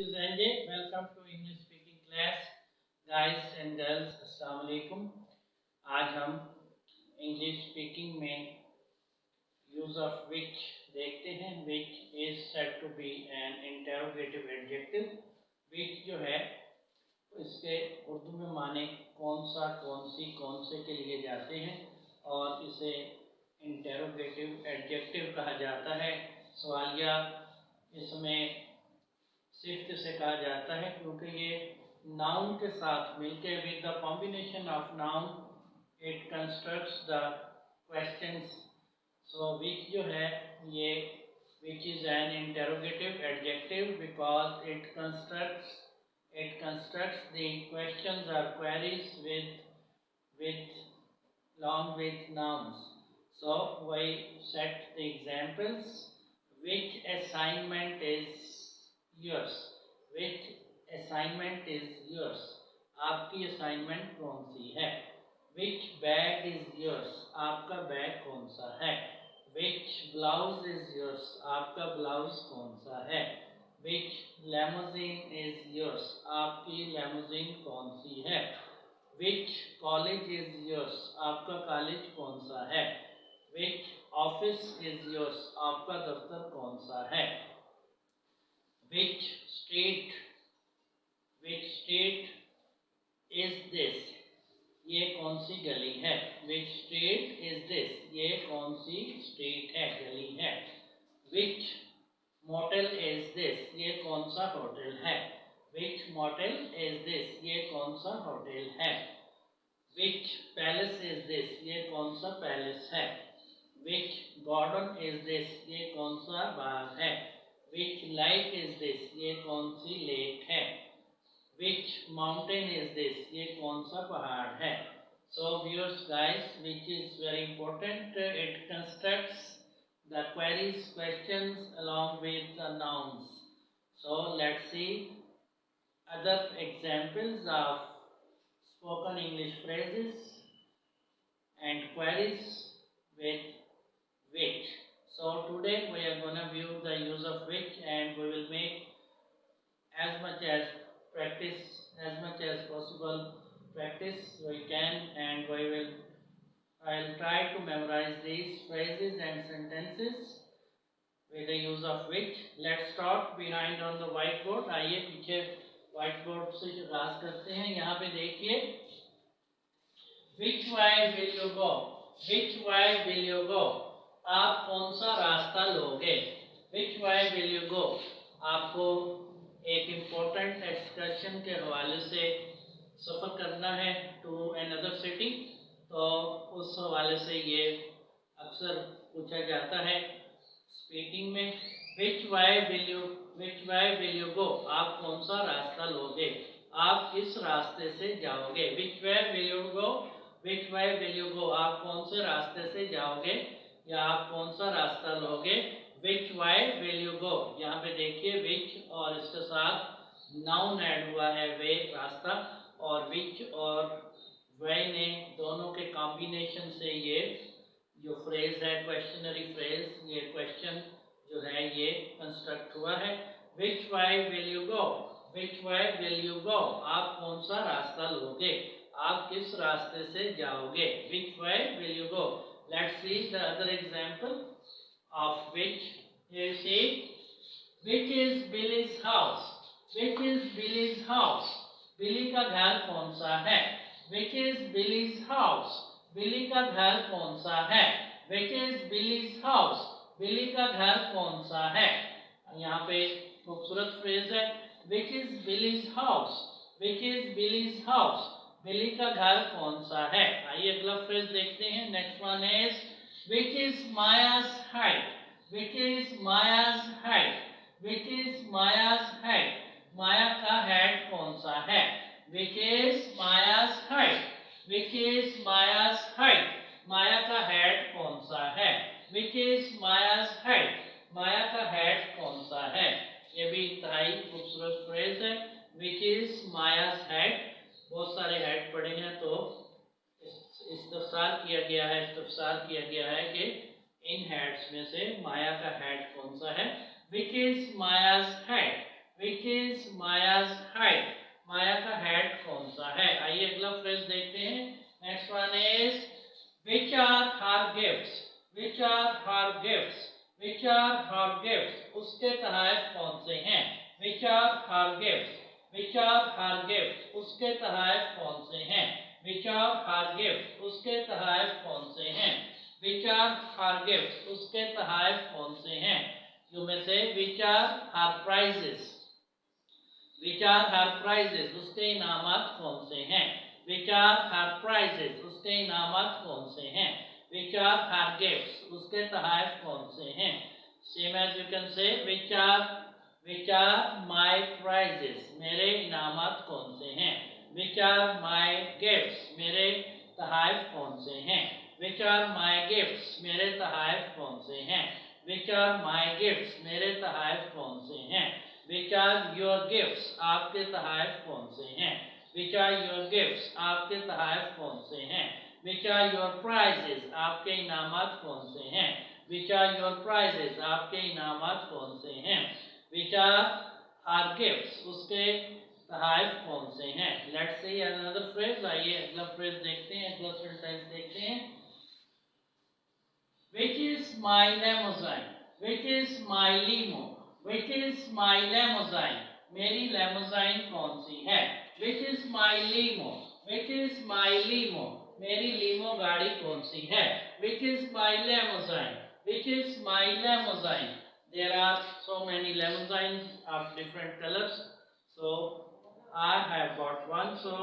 Sanjay, welcome to English speaking class. Guys and girls, अस्सलाम वालेकुम। आज हम इंग्लिश स्पीकिंग में यूज ऑफ विच देखते हैं। Which is said to be an interrogative adjective. Which जो है इसके उर्दू में माने कौन सा, कौन सी, कौन से के लिए जाते हैं और इसे इंटेरोगेटिव एडजेक्टिव कहा जाता है। सवालिया इसमें सिफ्त से कहा जाता है क्योंकि ये नाउन के साथ मिलकर with the combination of noun it constructs the questions. So which जो है ये which is an interrogative adjective because it constructs the questions और queries with along with nouns. So we set the examples. Which assignment is yours? Which assignment is yours? आपकी assignment कौन सी है? Which bag is yours? आपका bag कौन सा है? Which blouse is yours? आपका ब्लाउज कौन सा है? Which limousine is yours? आपकी limousine कौन सी है? Which college is yours? आपका कॉलेज कौन सा है? Which office is yours? आपका दफ्तर कौन सा है? Which state is this? ये कौन सी गली है? Which state is this? ये कौन सी स्टेट है, गली है? Which motel is this? ये कौन सा होटल है? Which motel is this? ये कौन सा होटल है? Which palace is this? ये कौन सा पैलेस है? Which garden is this? ये कौन सा बाग है? Which lake is this? ये कौन सी लेक है? Which mountain is this? ये कौन सा पहाड़ है? So viewers guys, which is very important. It constructs the queries, questions along with the nouns. So let's see other examples of spoken English phrases and queries with which. So today we are going to view the use of which and we will make as much as possible practice we can, and I'll try to memorize these phrases and sentences with the use of which. Let's start behind on the whiteboard. आइए पीछे whiteboard से शुरुआत करते हैं। यहाँ पे देखिए which way will you go? Which way will you go? आप कौन सा रास्ता लोगे? Which way will you go? आपको एक इम्पोर्टेंट एक्सकर्शन के हवाले से सफ़र करना है टू अनदर सिटी, तो उस हवाले से ये अक्सर पूछा जाता है स्पीकिंग में। Which way will you go? आप कौन सा रास्ता लोगे? आप किस रास्ते से जाओगे? Which way will you go? Which way will you go? आप कौन से रास्ते से जाओगे या आप कौन सा रास्ता लोगे? Which way will you go? यहाँ पे देखिए which और इसके साथ नाउन ऐड हुआ है वे, रास्ता, और which और way ने दोनों के कॉम्बिनेशन से ये जो फ्रेज है क्वेश्चनरी फ्रेज, ये क्वेश्चन जो है ये कंस्ट्रक्ट हुआ है। Which way will you go? Which way will you go? आप कौन सा रास्ता लोगे? आप किस रास्ते से जाओगे? Which way will you go? Let's see the other example of which. Here you see, which is Billy's house? Which is Billy's house? बिली का घर कौन सा है? Which is Billy's house? बिली का घर कौन सा है? Which is Billy's house? बिली का घर कौन सा है? यहाँ पे खूबसूरत फ्रेज है which is Billy's house? Which is Billy's house? बिली का घर कौन सा है? आइए अगला फ्रेज देखते हैं। Next one is which is Maya's height? Which is Maya's height? Which is Maya's height? माया का हेड कौन सा है? Which is Maya's height? Which is Maya's height? माया का हेड कौन सा है? Which is Maya's height? माया का हेड कौन सा है? ये भी इंतहाई खूबसूरत फ्रेज है which is Maya's height। बहुत सारे हेड पढ़े हैं तो इस्तफसार किया गया है कि इन हेड्स में से माया का हेड कौन सा है? Which is Maya's head? Which is her gifts, which are her gifts उसके तहत कौन से हैं, विच आर हर गिफ्ट्स उसके तहत कौन से हैं, विच आर हर गिफ्ट्स उसके तहत कौन से हैं, यू में से which are her prizes, which are her prizes उसके इनामात कौन से हैं, विच आर हर प्राइजेस उसके इनामात कौन से हैं, विच आर हर गिफ्ट्स उसके तहत कौन से हैं, same as you can say which are my prices मेरे इनामात कौन से हैं, विच आर माय गिफ्ट्स मेरे तहत कौन से हैं, विच आर माय गिफ्ट्स मेरे तहत कौन से हैं, विच आर माय गिफ्ट्स मेरे तहत कौन से हैं, विच आर योर गिफ्ट्स आपके तहत कौन से हैं, विच आर योर गिफ्ट्स आपके तहत कौन से हैं, विच आर योर प्राइजेस आपके इनामात कौन से हैं, विच आर योर प्राइजेस आपके इनामात कौन से हैं, विच आर गिफ्ट्स उसके तहत कौन से हैं। लेट्स सी अनदर फ्रेज, आइए अगला फ्रेज देखते हैं, अगला सेंटेंस देखते हैं। Which is my limousine? Which is my limo? Which is my limousine? मेरी लेमोजाइन कौन सी है? Which is my limo? Which is my limo? मेरी लीमो गाड़ी कौन सी है? Which is my limousine? Which is my limousine? There are so many limousines of different colors. So I have bought one. So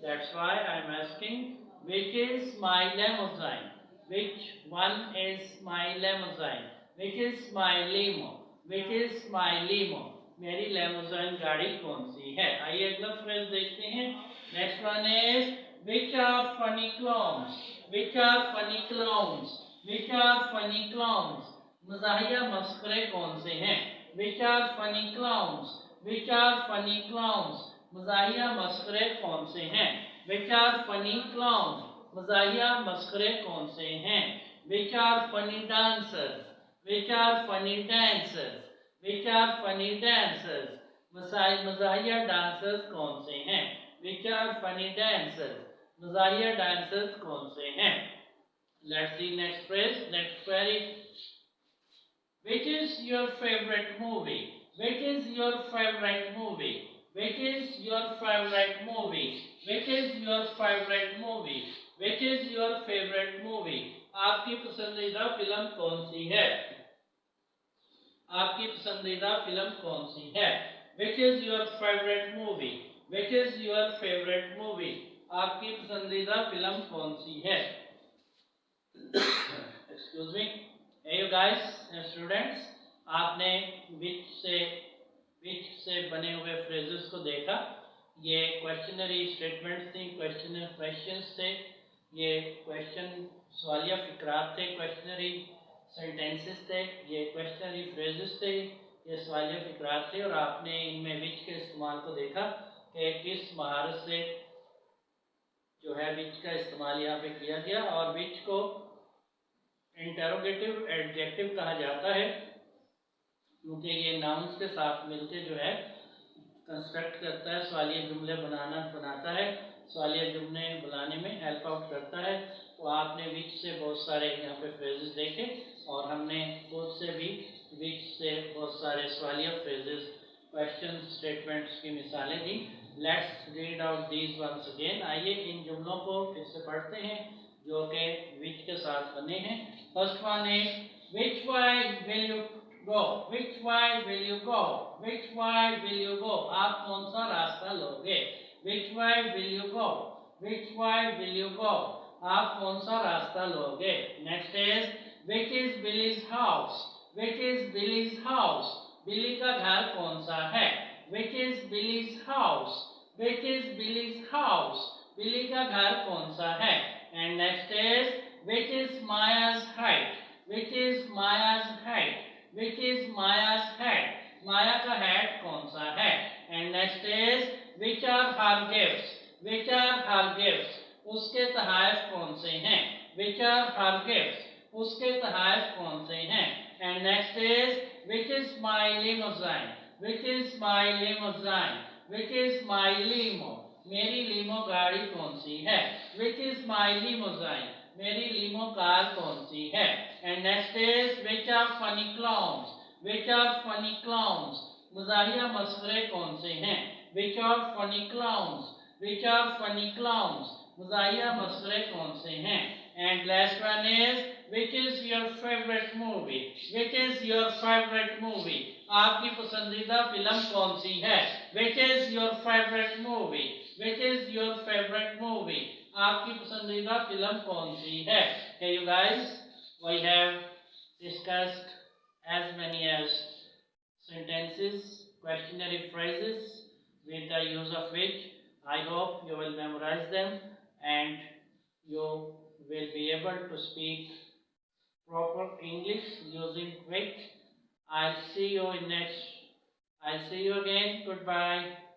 that's why I am asking, which is my limousine? Which one is my limousine? Which is my limo? Which is my limo? मेरी लेमोजाइन गाड़ी कौन सी है? आइए अगला phrase देखते हैं। Next one is which are funny clowns? Which are funny clowns? Which are funny clowns? मज़ाहिया मस्खरे कौन से हैं? Which are funny clowns? Which are funny clowns? मज़ाहिया मस्खरे कौन से हैं? Which are funny clowns? मज़ाहिया मस्खरे कौन से हैं? Which are funny dancers? Which are funny dancers? Which are funny dancers? मज़ाहिया डांसर्स कौन से हैं? Which are funny dancers? मज़ाहिया डांसर्स कौन से हैं? Let's see next phrase, next query. Which is your favorite movie? Which is your favorite movie? Which is your favorite movie? Which is your favorite movie? Which is your favorite movie? आपकी पसंदीदा film कौन सी है? आपकी पसंदीदा film कौन सी है? Which is your favorite movie? Which is your favorite movie? आपकी पसंदीदा फिल्म कौन सी है? Excuse me. Hey you guys, students, आपने which से बने हुए phrases को देखा। ये क्वेश्चनरी स्टेटमेंट्स थी, क्वेश्चनरी क्वेश्चंस थे, ये क्वेश्चन सवालिया फिक्रात थे, क्वेश्चनरी सेंटेंसेस थे, ये क्वेश्चनरी फ्रेजेस थे, ये सवालिया फिक्रात थे, और आपने इनमें विच के इस्तेमाल को देखा कि किस महारत से जो है विच का इस्तेमाल यहाँ पे किया गया। और विच को इंटरोगेटिव एडजेक्टिव कहा जाता है क्योंकि ये नाउन्स के साथ मिलकर जो है कंस्ट्रक्ट करता है, सवालिया जुमले बनाता है, सवालिया जुमले बनाने में हेल्प आउट करता है। तो आपने विच से बहुत सारे यहाँ पे फ्रेजेस देखे और हमने खुद से भी विच से बहुत सारे सवालिया फ्रेजेस, क्वेश्चन स्टेटमेंट्स की मिसालें दी। Let's read out these ones again. आइए इन जुमलों को फिर से पढ़ते हैं जो कि विच के साथ बने हैं। First one is which way will you go? Which way will you go? Which way will you go? आप कौन सा रास्ता लोगे? Which way will you go? Which way will you go? आप कौन सा रास्ता लोगे? Next is which is Billy's house? Which is Billy's house? Billy का घर कौन सा है? Which is Billy's house? Which is Billy's house? Billy का घर कौन सा है? And next is which is Maya's height? Which is Maya's height? Which is Maya's head? Maya का हेड कौन सा है? And next is which are her gifts? Which are her gifts? उसके तहफ कौन से हैं? Which are her gifts? उसके तहफ कौन से हैं? And next is which is my limousine? Which is my limousine? Which is my limo? मेरी लीमो गाड़ी कौन सी है? Which is my limousine? मेरी लीमो कार कौन सी है? And next is which are funny clowns? Which are funny clowns? मज़ाहिया मस्खरे कौन से हैं? Which are funny clowns? Which are funny clowns? मज़ाहिया मस्खरे कौन से हैं? And last one is which is your favorite movie? Which is your favorite movie? आपकी पसंदीदा फिल्म कौन सी है? Which is your favorite movie? Which is your favorite movie? आपकी पसंदीदा फिल्म कौन सी है? Okay, you guys, we have discussed as many as sentences, questionary phrases with the use of which I hope you will memorize them and you will be able to speak proper English using which I'll see you again. Goodbye.